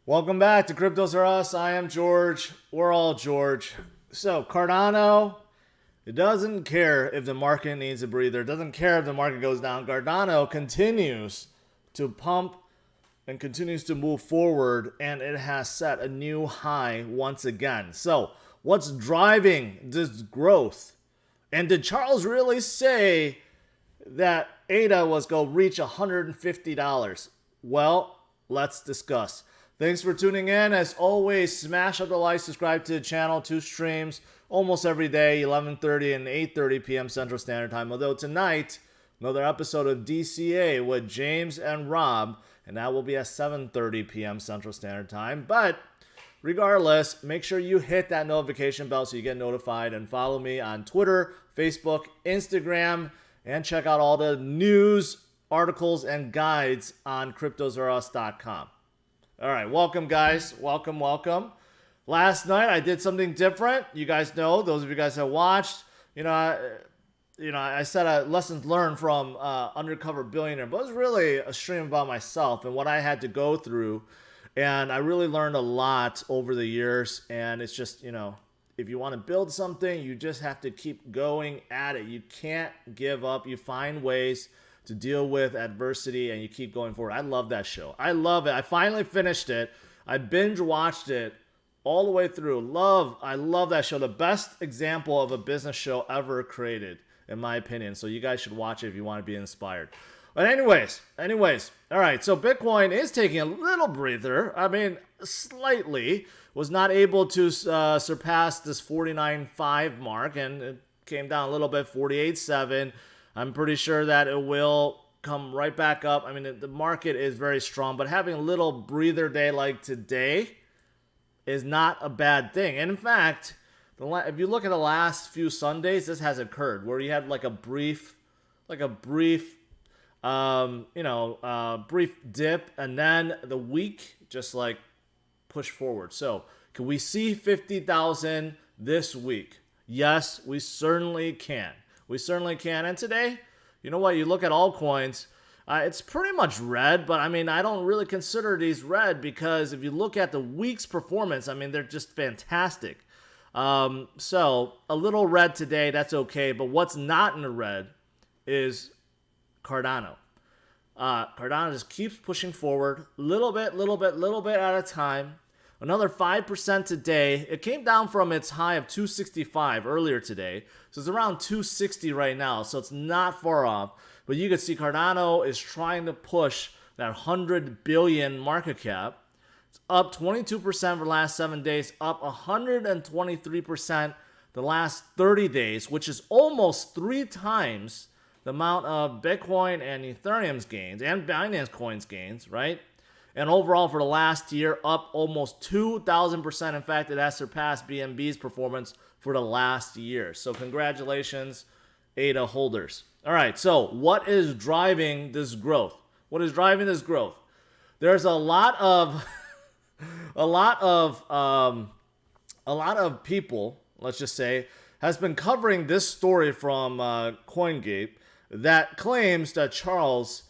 Welcome back to CryptosRUs. I am George. We're all George. So Cardano, it doesn't care if the market needs a breather. It doesn't care if the market goes down. Cardano continues to pump and continues to move forward, and it has set a new high once again. So what's driving this growth? And did Charles really say that ADA was going to reach $150? Well, let's discuss. Thanks for tuning in. As always, smash up the like, subscribe to the channel, 2 streams almost every day, 11:30 and 8:30 p.m. Central Standard Time. Although tonight, another episode of DCA with James and Rob, and that will be at 7:30 p.m. Central Standard Time. But regardless, make sure you hit that notification bell so you get notified, and follow me on Twitter, Facebook, Instagram, and check out all the news, articles, and guides on CryptosRUs.com. All right, welcome, guys. Welcome. Last night I did something different. You guys know, those of you guys that watched, I said lessons learned from Undercover Billionaire, but it was really a stream about myself and what I had to go through. And I really learned a lot over the years. And it's just, if you want to build something, you just have to keep going at it. You can't give up. You find ways to deal with adversity, and you keep going forward. I love that show. I love it. I finally finished it. I binge watched it all the way through. I love that show. The best example of a business show ever created, in my opinion. So you guys should watch it if you want to be inspired. But anyways, all right. So Bitcoin is taking a little breather. I mean, slightly. Was not able to surpass this 49.5 mark, and it came down a little bit, 48.7. I'm pretty sure that it will come right back up. I mean, the market is very strong, but having a little breather day like today is not a bad thing. And in fact, if you look at the last few Sundays, this has occurred where you had a brief dip, and then the week just push forward. So can we see 50,000 this week? Yes, we certainly can. And today, you know what? You look at altcoins, it's pretty much red, but I mean, I don't really consider these red, because if you look at the week's performance, I mean, they're just fantastic. So a little red today, that's okay. But what's not in the red is Cardano. Cardano just keeps pushing forward, little bit at a time. Another 5% today. It came down from its high of 265 earlier today. So it's around 260 right now. So it's not far off. But you can see Cardano is trying to push that 100 billion market cap. It's up 22% for the last 7 days, up 123% the last 30 days, which is almost 3 times the amount of Bitcoin and Ethereum's gains and Binance Coin's gains, right? And overall for the last year, up almost 2,000%. In fact, it has surpassed BNB's performance for the last year. So congratulations, ADA holders. All right, so what is driving this growth? There's a lot of people, let's just say, has been covering this story from Coingape that claims that Charles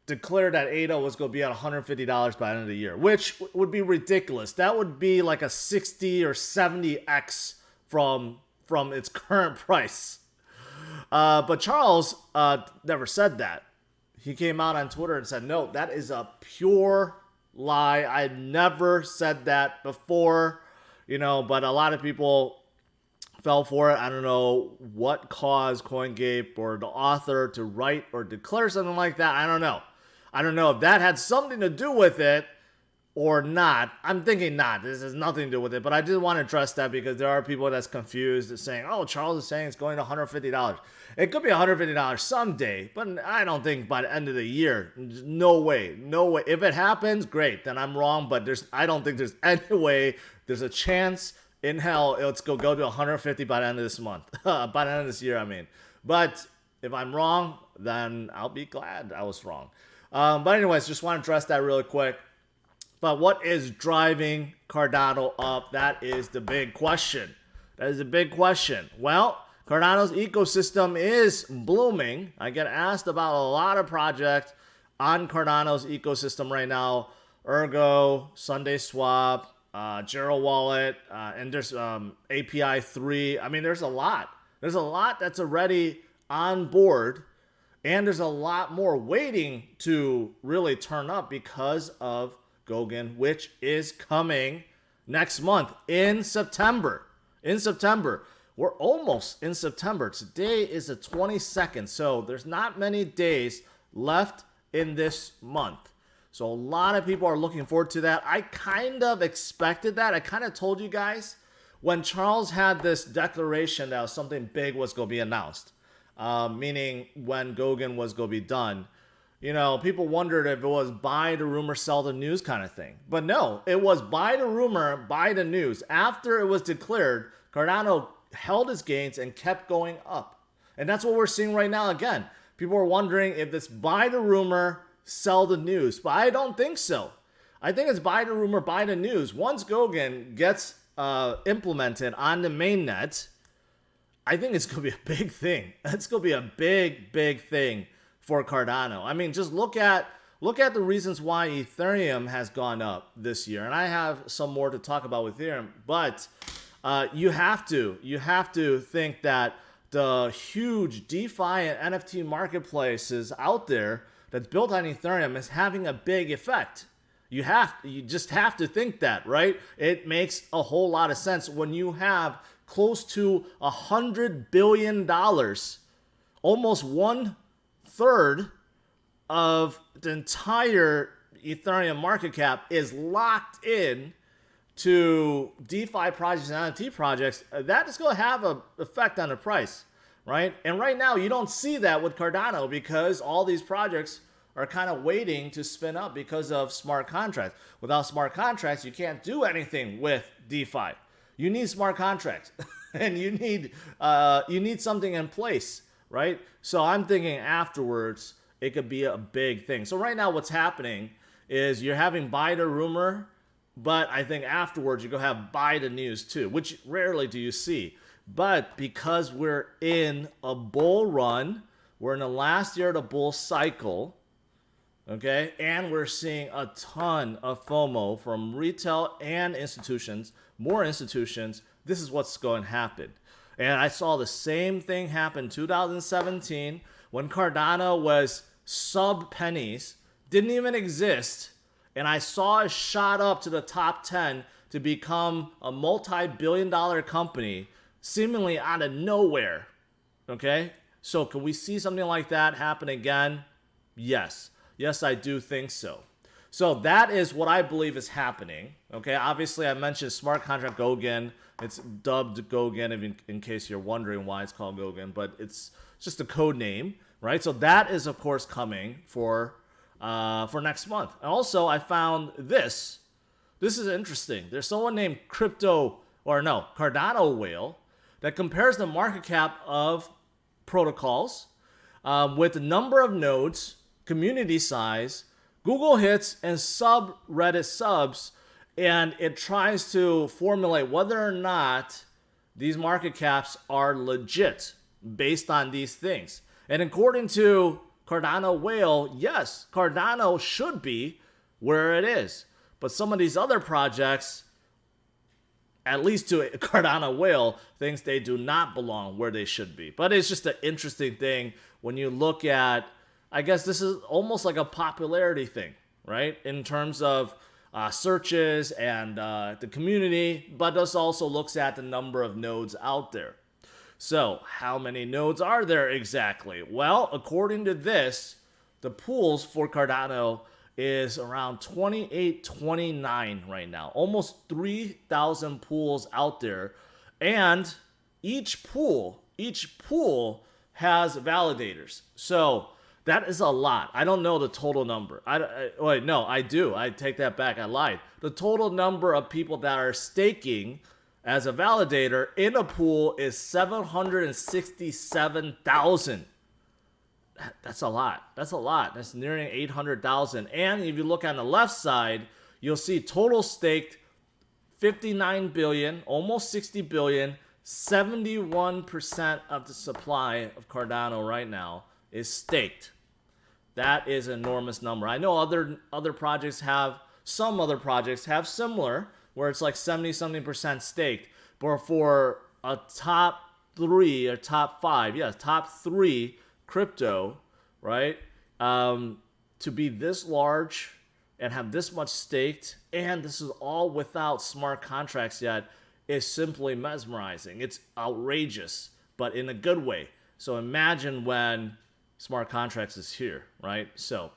declared that ADA was going to be at $150 by the end of the year, which would be ridiculous. That would be like a 60 or 70x from its current price. But Charles never said that. He came out on Twitter and said, no, that is a pure lie. I never said that before, but a lot of people fell for it. I don't know what caused Coingape or the author to write or declare something like that. I don't know if that had something to do with it or not. I'm thinking not. This has nothing to do with it. But I did want to address that because there are people that's confused and saying, oh, Charles is saying it's going to $150. It could be $150 someday, but I don't think by the end of the year. No way. If it happens, great. Then I'm wrong. But I don't think there's any way. There's a chance in hell it's going to go to 150 by the end of this month. By the end of this year, I mean. But if I'm wrong, then I'll be glad I was wrong. But anyways, just want to address that really quick. But what is driving Cardano up? That is the big question. Well, Cardano's ecosystem is blooming. I get asked about a lot of projects on Cardano's ecosystem right now. Ergo, Sunday Swap, Gero Wallet, and there's API 3. I mean, there's a lot. There's a lot that's already on board, and there's a lot more waiting to really turn up because of Goguen, which is coming next month in September. We're almost in September. Today is the 22nd, so there's not many days left in this month. So a lot of people are looking forward to that. I kind of expected that. I kind of told you guys when Charles had this declaration that something big was going to be announced, meaning when Goguen was going to be done. You know, people wondered if it was buy the rumor, sell the news kind of thing. But no, it was buy the rumor, buy the news. After it was declared, Cardano held its gains and kept going up. And that's what we're seeing right now again. People are wondering if it's buy the rumor, sell the news. But I don't think so. I think it's buy the rumor, buy the news. Once Goguen gets implemented on the mainnet, I think it's going to be a big thing. It's going to be a big thing for Cardano. I mean, just look at the reasons why Ethereum has gone up this year. And I have some more to talk about with Ethereum, but you have to think that the huge DeFi and NFT marketplaces out there that's built on Ethereum is having a big effect. You just have to think that, right? It makes a whole lot of sense when you have close to $100 billion, almost 1/3 of the entire Ethereum market cap is locked in to DeFi projects and NFT projects. That is going to have an effect on the price, right? And right now, you don't see that with Cardano because all these projects are kind of waiting to spin up because of smart contracts. Without smart contracts, you can't do anything with DeFi. You need smart contracts, and you need something in place, right? So I'm thinking afterwards it could be a big thing. So right now, what's happening is you're having buy the rumor, but I think afterwards you're going to have buy the news too, which rarely do you see. But because we're in a bull run, we're in the last year of the bull cycle, okay? And we're seeing a ton of FOMO from retail and institutions, more institutions. This is what's going to happen. And I saw the same thing happen in 2017 when Cardano was sub pennies, didn't even exist. And I saw it shot up to the top 10 to become a multi-billion-dollar company, seemingly out of nowhere. Okay? So can we see something like that happen again? Yes. Yes, I do think so. So that is what I believe is happening. Okay? Obviously, I mentioned smart contract Goguen. It's dubbed Goguen in case you're wondering why it's called Goguen, but it's just a code name, right? So that is, of course, coming for next month. And also, I found this. This is interesting. There's someone named Cardano Whale that compares the market cap of protocols with the number of nodes, community size, Google hits, and subreddit subs, and it tries to formulate whether or not these market caps are legit based on these things. And according to Cardano Whale, yes, Cardano should be where it is. But some of these other projects, at least to Cardano Whale, thinks they do not belong where they should be. But it's just an interesting thing when you look at, I guess this is almost like a popularity thing, right? In terms of searches and the community, but this also looks at the number of nodes out there. So how many nodes are there exactly? Well, according to this, the pools for Cardano is around 28, 29 right now. Almost 3,000 pools out there. And each pool has validators. So that is a lot. I don't know the total number. I do. I take that back. I lied. The total number of people that are staking as a validator in a pool is 767,000. That's a lot. That's nearing 800,000. And if you look on the left side, you'll see total staked 59 billion, almost 60 billion. 71% of the supply of Cardano right now is staked. That is an enormous number. I know other projects have Some other projects have similar, where it's like 70% staked. But for a top 3 or top 5, yeah, top 3 crypto, right? To be this large and have this much staked, and this is all without smart contracts yet, is simply mesmerizing. It's outrageous, but in a good way. So imagine when smart contracts is here, right? So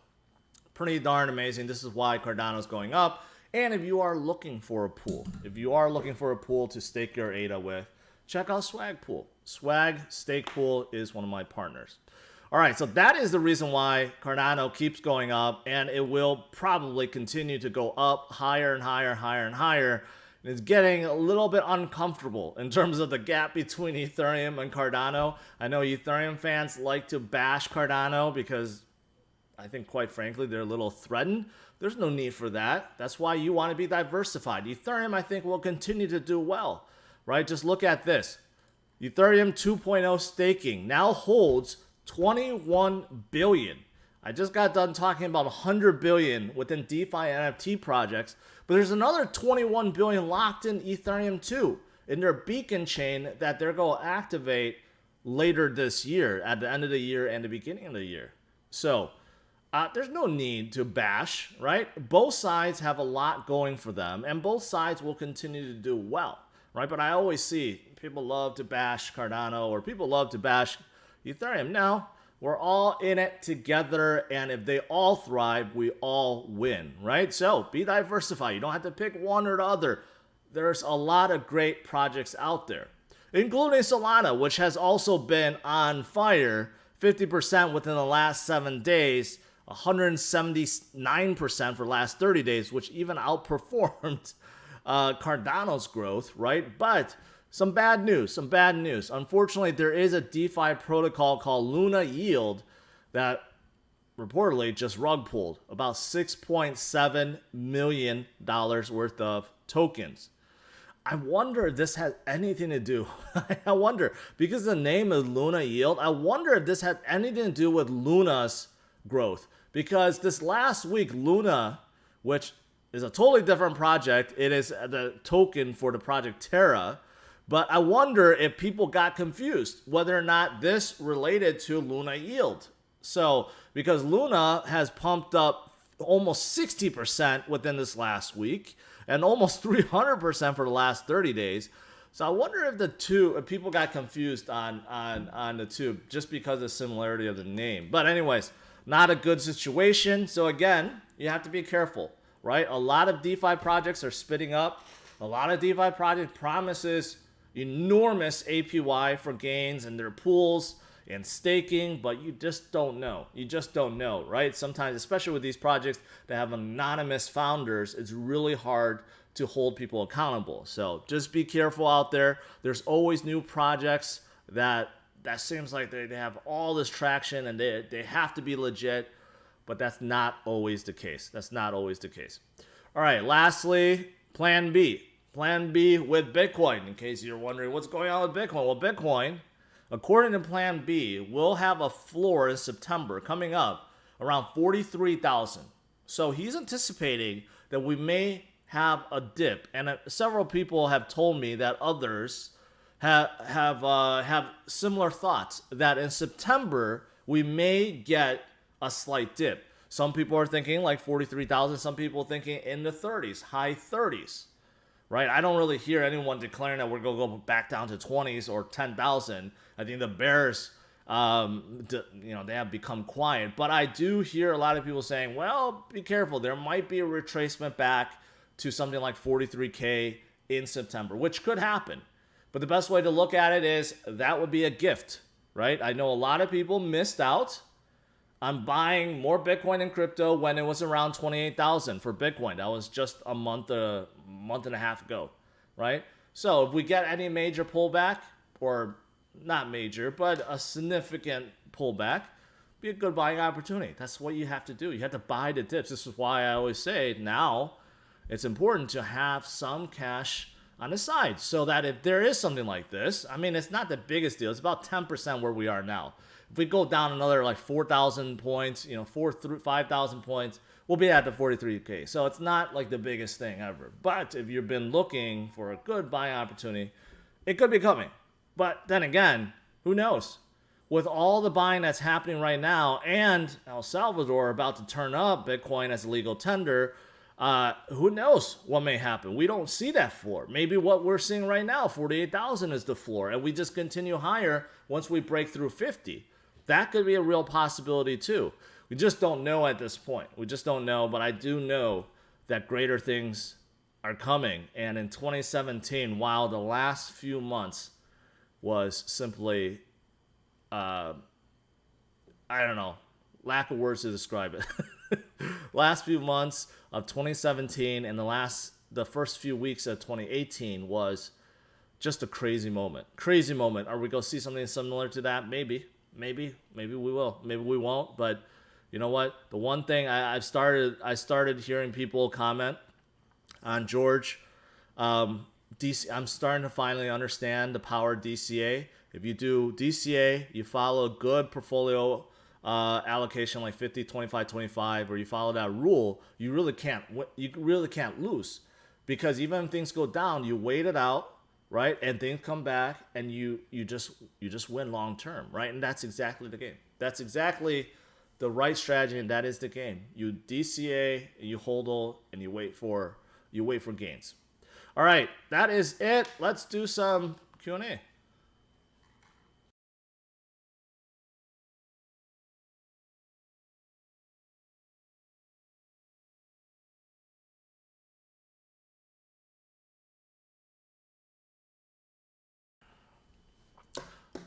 pretty darn amazing. This is why Cardano is going up. And if you are looking for a pool, to stake your ADA with, check out Swag Pool. Swag Stake Pool is one of my partners. All right, so that is the reason why Cardano keeps going up, and it will probably continue to go up higher and higher, higher and higher. And it's getting a little bit uncomfortable in terms of the gap between Ethereum and Cardano. I know Ethereum fans like to bash Cardano because I think, quite frankly, they're a little threatened. There's no need for that. That's why you want to be diversified. Ethereum, I think, will continue to do well, right? Just look at this. Ethereum 2.0 staking now holds 21 billion. I just got done talking about 100 billion within DeFi NFT projects, but there's another 21 billion locked in Ethereum 2 in their beacon chain that they're going to activate later this year, at the end of the year and the beginning of the year. So there's no need to bash, right? Both sides have a lot going for them, and both sides will continue to do well, right? But I always see people love to bash Cardano, or people love to bash Ethereum. Now, we're all in it together, and if they all thrive, we all win, right? So be diversified. You don't have to pick one or the other. There's a lot of great projects out there, including Solana, which has also been on fire, 50% within the last 7 days, 179% for the last 30 days, which even outperformed Cardano's growth, right? But some bad news. Unfortunately, there is a DeFi protocol called Luna Yield that reportedly just rug pulled about $6.7 million worth of tokens. I wonder if this has anything to do. I wonder, because the name is Luna Yield, I wonder if this had anything to do with Luna's growth. Because this last week, Luna, which is a totally different project, it is the token for the project Terra. But I wonder if people got confused whether or not this related to Luna Yield. So, because Luna has pumped up almost 60% within this last week and almost 300% for the last 30 days. So I wonder if people got confused on the two just because of the similarity of the name. But anyways, not a good situation. So again, you have to be careful, right? A lot of DeFi projects are spitting up. A lot of DeFi project promises enormous APY for gains in their pools and staking, but you just don't know. Right? Sometimes, especially with these projects that have anonymous founders, it's really hard to hold people accountable. So just be careful out there. There's always new projects that seems like they have all this traction and they have to be legit, but that's not always the case. All right, lastly, Plan B. Plan B with Bitcoin, in case you're wondering what's going on with Bitcoin. Well, Bitcoin, according to Plan B, will have a floor in September coming up around 43,000. So he's anticipating that we may have a dip. And several people have told me that others have similar thoughts, that in September we may get a slight dip. Some people are thinking like 43,000. Some people thinking in the 30s, high 30s. Right? I don't really hear anyone declaring that we're going to go back down to 20s or 10,000. I think the bears, they have become quiet. But I do hear a lot of people saying, well, be careful. There might be a retracement back to something like 43K in September, which could happen. But the best way to look at it is that would be a gift, right? I know a lot of people missed out on buying more Bitcoin and crypto when it was around 28,000 for Bitcoin. That was just a month and a half ago, right? So if we get any major pullback, or not major, but a significant pullback, be a good buying opportunity. That's what you have to do. You have to buy the dips. This is why I always say now it's important to have some cash on the side so that if there is something like this, I mean, it's not the biggest deal. It's about 10% where we are now. If we go down another like 4,000 points, 5,000 points, we'll be at the 43K. So it's not like the biggest thing ever. But if you've been looking for a good buying opportunity, it could be coming. But then again, who knows? With all the buying that's happening right now and El Salvador about to turn up Bitcoin as a legal tender, who knows what may happen? We don't see that floor. Maybe what we're seeing right now, 48,000 is the floor, and we just continue higher once we break through 50. That could be a real possibility too. We just don't know at this point. We just don't know, but I do know that greater things are coming. And in 2017, while the last few months was simply, I don't know, lack of words to describe it. Last few months of 2017 and the first few weeks of 2018 was just a crazy moment. Crazy moment. Are we going to see something similar to that? Maybe we will. Maybe we won't. But you know what? The one thing I started hearing people comment on George. DC, I'm starting to finally understand the power of DCA. If you do DCA, you follow a good portfolio allocation like 50, 25, 25, or you follow that rule, you really can't lose, because even if things go down, you wait it out, right? And things come back, and you just win long term, right? And that's exactly the game. That's exactly the right strategy, and that is the game. You DCA, and you hodl, and you wait for gains. All right, that is it. Let's do some Q&A.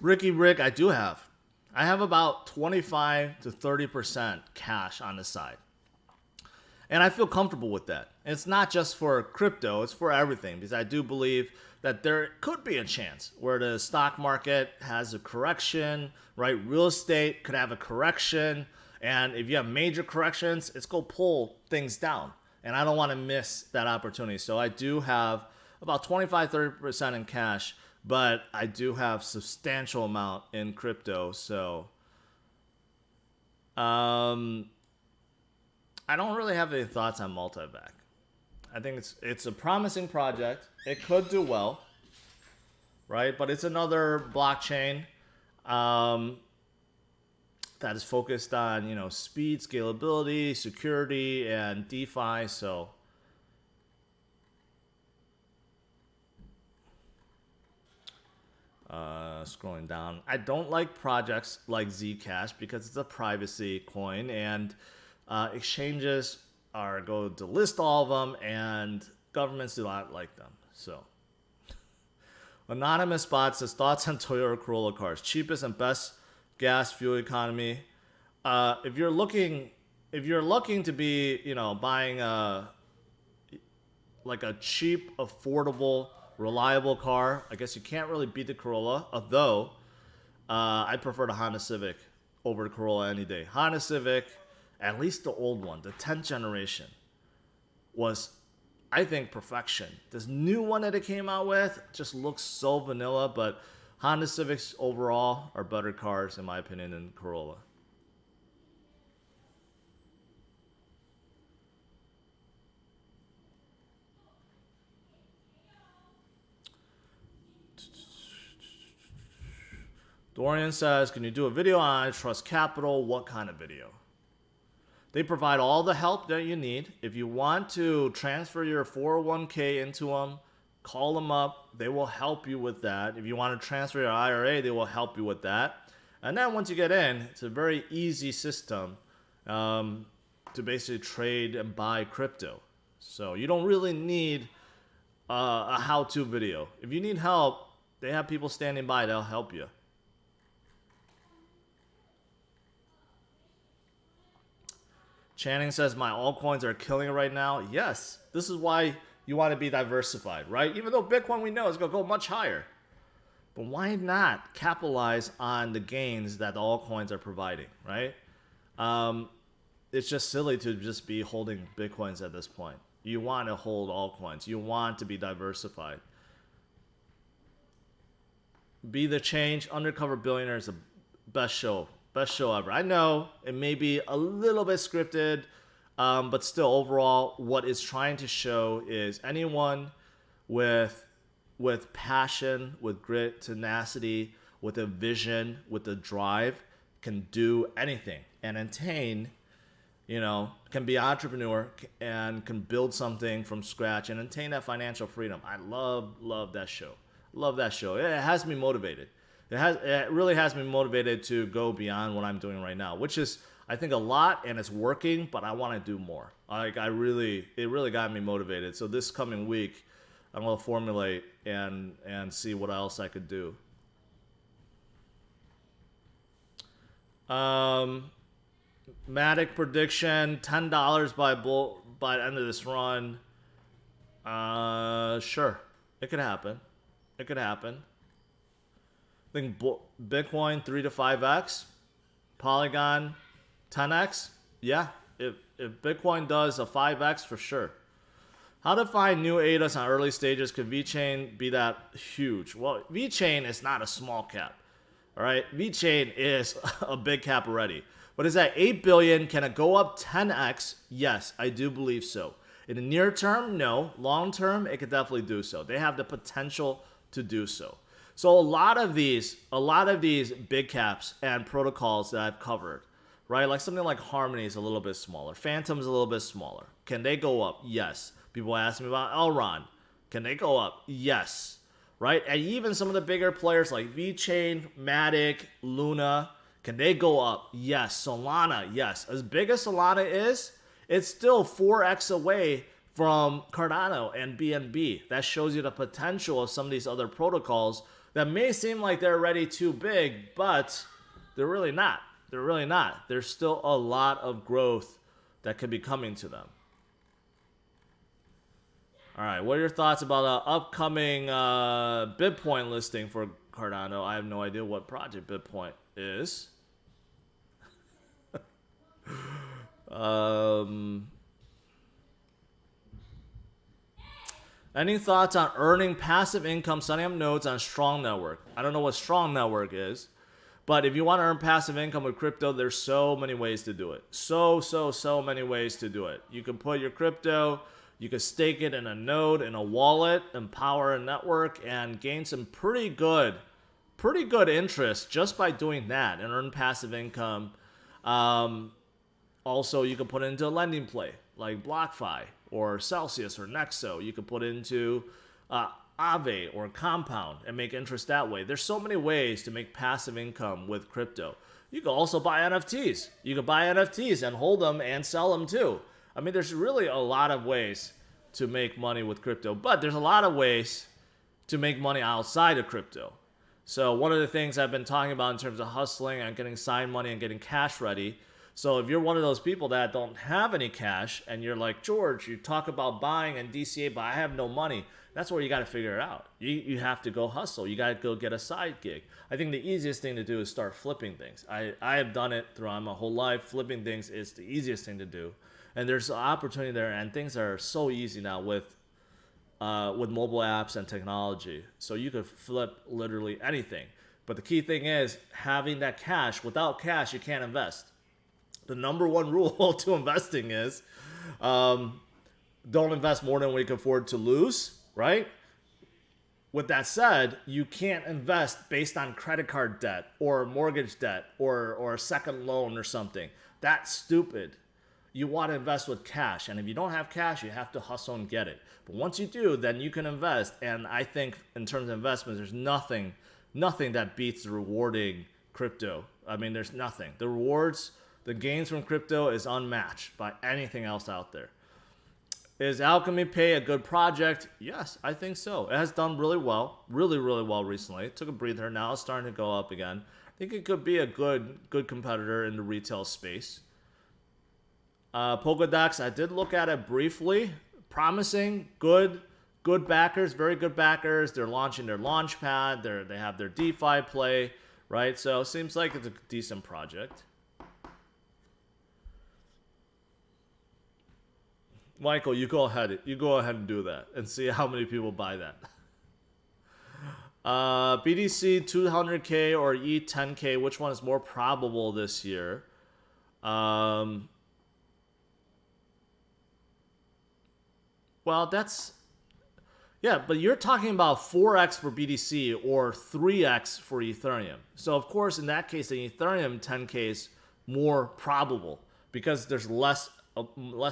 Rick, I have about 25 to 30% cash on the side. And I feel comfortable with that. It's not just for crypto, it's for everything, because I do believe that there could be a chance where the stock market has a correction, right? Real estate could have a correction. And if you have major corrections, it's going to pull things down. And I don't want to miss that opportunity. So I do have about 25, 30% in cash, but I do have substantial amount in crypto. So I don't really have any thoughts on multi-back. I think it's a promising project. It could do well, right? But it's another blockchain that is focused on speed, scalability, security, and DeFi. So scrolling down, I don't like projects like Zcash because it's a privacy coin, and exchanges are going to list all of them, and governments do not like them. So, Anonymous Spot says, thoughts on Toyota Corolla cars, cheapest and best gas fuel economy. If you're looking to be, buying like a cheap, affordable, reliable car, I guess you can't really beat the Corolla. Although, I prefer the Honda Civic over the Corolla any day. Honda Civic, at least the old one, the 10th generation, was, I think, perfection. This new one that it came out with just looks so vanilla, but Honda Civics overall are better cars, in my opinion, than Corolla. Dorian says, can you do a video on Trust Capital? What kind of video? They provide all the help that you need. If you want to transfer your 401k into them, call them up. They will help you with that. If you want to transfer your IRA, they will help you with that. And then once you get in, it's a very easy system to basically trade and buy crypto. So you don't really need a how-to video. If you need help, they have people standing by. They'll help you. Channing says, my altcoins are killing it right now. Yes, this is why you want to be diversified, right? Even though Bitcoin, we know, is going to go much higher. But why not capitalize on the gains that the altcoins are providing, right? It's just silly to just be holding Bitcoins at this point. You want to hold altcoins. You want to be diversified. Be the Change, Undercover Billionaire is the best show Best show ever. I know it may be a little bit scripted, but still, overall, what it's trying to show is anyone with passion, with grit, tenacity, with a vision, with a drive, can do anything and attain, can be an entrepreneur and can build something from scratch and attain that financial freedom. I love that show. Love that show. It has me motivated. It really has me motivated to go beyond what I'm doing right now, which is, I think, a lot, and it's working, but I want to do more. It really got me motivated. So this coming week, I'm going to formulate and see what else I could do. Matic prediction, $10 by the end of this run. Sure. It could happen. I think Bitcoin 3 to 5x. Polygon 10x. Yeah. If Bitcoin does a 5x, for sure. How to find new ADAs on early stages? Could VeChain be that huge? Well, VeChain is not a small cap. All right, VeChain is a big cap already. But is that 8 billion? Can it go up 10x? Yes, I do believe so. In the near term, no. Long term, it could definitely do so. They have the potential to do so. So a lot of these big caps and protocols that I've covered, right? Like something like Harmony is a little bit smaller. Phantom's a little bit smaller. Can they go up? Yes. People ask me about Elrond. Can they go up? Yes. Right? And even some of the bigger players like VeChain, Matic, Luna, can they go up? Yes. Solana, yes. As big as Solana is, it's still 4x away from Cardano and BNB. That shows you the potential of some of these other protocols that may seem like they're already too big, but they're really not. There's still a lot of growth that could be coming to them. All right, what are your thoughts about the upcoming BitPoint listing for Cardano? I have no idea what project BitPoint is. Any thoughts on earning passive income, setting up nodes on Strong Network? I don't know what Strong Network is, but if you want to earn passive income with crypto, there's so many ways to do it. So many ways to do it. You can put your crypto, you can stake it in a node, in a wallet, and power a network, and gain some pretty good interest just by doing that and earn passive income. Also, you can put it into a lending play like BlockFi or Celsius or Nexo. You can put it into Aave or Compound and make interest that way. There's so many ways to make passive income with crypto. You can also buy NFTs. You can buy NFTs and hold them and sell them too. I mean, there's really a lot of ways to make money with crypto, but there's a lot of ways to make money outside of crypto. So one of the things I've been talking about in terms of hustling and getting side money and getting cash ready. So if you're one of those people that don't have any cash and you're like, George, you talk about buying and DCA, but I have no money. That's where you got to figure it out. You have to go hustle. You got to go get a side gig. I think the easiest thing to do is start flipping things. I have done it throughout my whole life. Flipping things is the easiest thing to do. And there's an opportunity there, and things are so easy now with mobile apps and technology. So you could flip literally anything. But the key thing is having that cash. Without cash, you can't invest. The number one rule to investing is don't invest more than we can afford to lose, right? With that said, you can't invest based on credit card debt or mortgage debt or a second loan or something. That's stupid. You want to invest with cash. And if you don't have cash, you have to hustle and get it. But once you do, then you can invest. And I think in terms of investments, there's nothing that beats the rewarding crypto. I mean, there's nothing. The rewards, the gains from crypto is unmatched by anything else out there. Is Alchemy Pay a good project? Yes, I think so. It has done really well, really well recently. It took a breather. Now it's starting to go up again. I think it could be a good competitor in the retail space. Polkadox, I did look at it briefly. Promising, good backers, very good backers. They're launching their launch pad. They have their DeFi play, right? So it seems like it's a decent project. Michael, you go ahead and do that and see how many people buy that. BTC 200K or ETH 10K, which one is more probable this year? Well, that's... Yeah, but you're talking about 4x for BTC or 3x for Ethereum. So, of course, in that case, the Ethereum 10K is more probable because there's less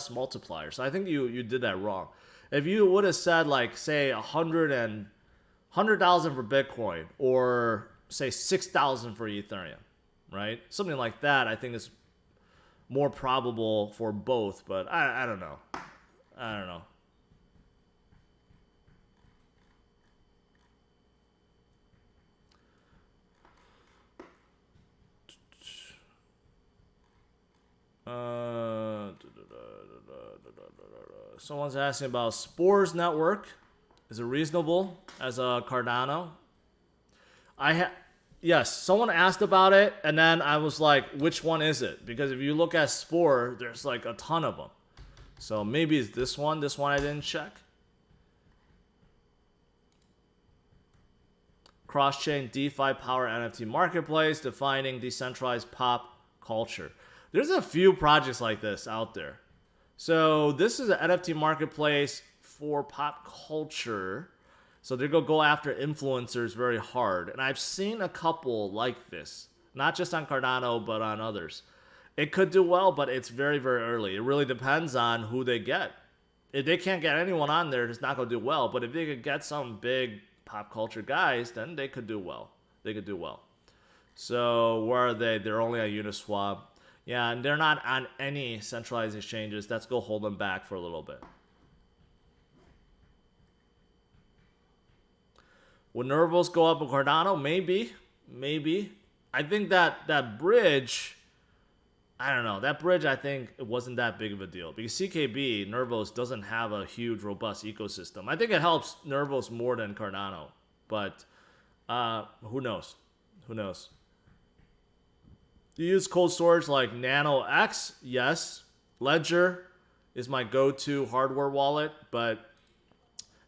multiplier. So I think you did that wrong. If you would have said, like, say, 100,000 for Bitcoin or, say, 6,000 for Ethereum, right? Something like that, I think is more probable for both, but I don't know. I don't know. Someone's asking about Spores Network. Is it reasonable as a Cardano? Yes, someone asked about it, and then I was like, which one is it? Because if you look at Spore, there's like a ton of them. So maybe it's this one. This one I didn't check. Cross-chain DeFi power NFT marketplace defining decentralized pop culture. There's a few projects like this out there. So this is an NFT marketplace for pop culture. So they're going to go after influencers very hard. And I've seen a couple like this. Not just on Cardano, but on others. It could do well, but it's very, very early. It really depends on who they get. If they can't get anyone on there, it's not going to do well. But if they could get some big pop culture guys, then they could do well. They could do well. So where are they? They're only on Uniswap. Yeah, and they're not on any centralized exchanges. That's going to hold them back for a little bit. Would Nervos go up with Cardano? Maybe. Maybe. I think that bridge, I don't know. That bridge, I think, it wasn't that big of a deal. Because CKB, Nervos, doesn't have a huge, robust ecosystem. I think it helps Nervos more than Cardano. But who knows? Who knows? Do you use cold storage like Nano X? Yes. Ledger is my go-to hardware wallet. But,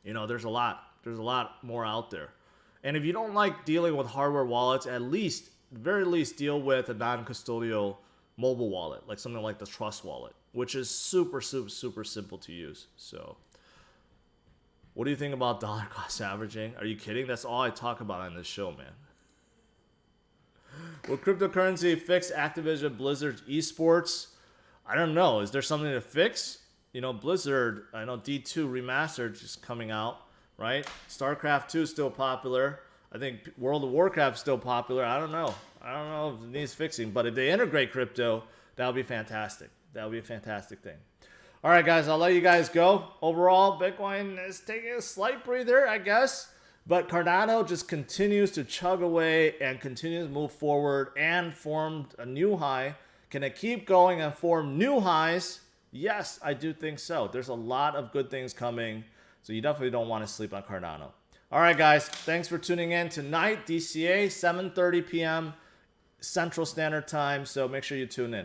you know, there's a lot. There's a lot more out there. And if you don't like dealing with hardware wallets, at least, very least, deal with a non-custodial mobile wallet, like something like the Trust Wallet, which is super, super, super simple to use. So, what do you think about dollar cost averaging? Are you kidding? That's all I talk about on this show, man. Will cryptocurrency fix Activision Blizzard's esports? I don't know. Is there something to fix? You know, Blizzard, I know D2 Remastered is coming out, right? StarCraft 2 is still popular. I think World of Warcraft is still popular. I don't know. I don't know if it needs fixing. But if they integrate crypto, that would be fantastic. That would be a fantastic thing. All right, guys, I'll let you guys go. Overall, Bitcoin is taking a slight breather, I guess. But Cardano just continues to chug away and continues to move forward and formed a new high. Can it keep going and form new highs? Yes, I do think so. There's a lot of good things coming. So you definitely don't want to sleep on Cardano. All right, guys. Thanks for tuning in tonight. DCA, 7:30 p.m. Central Standard Time. So make sure you tune in.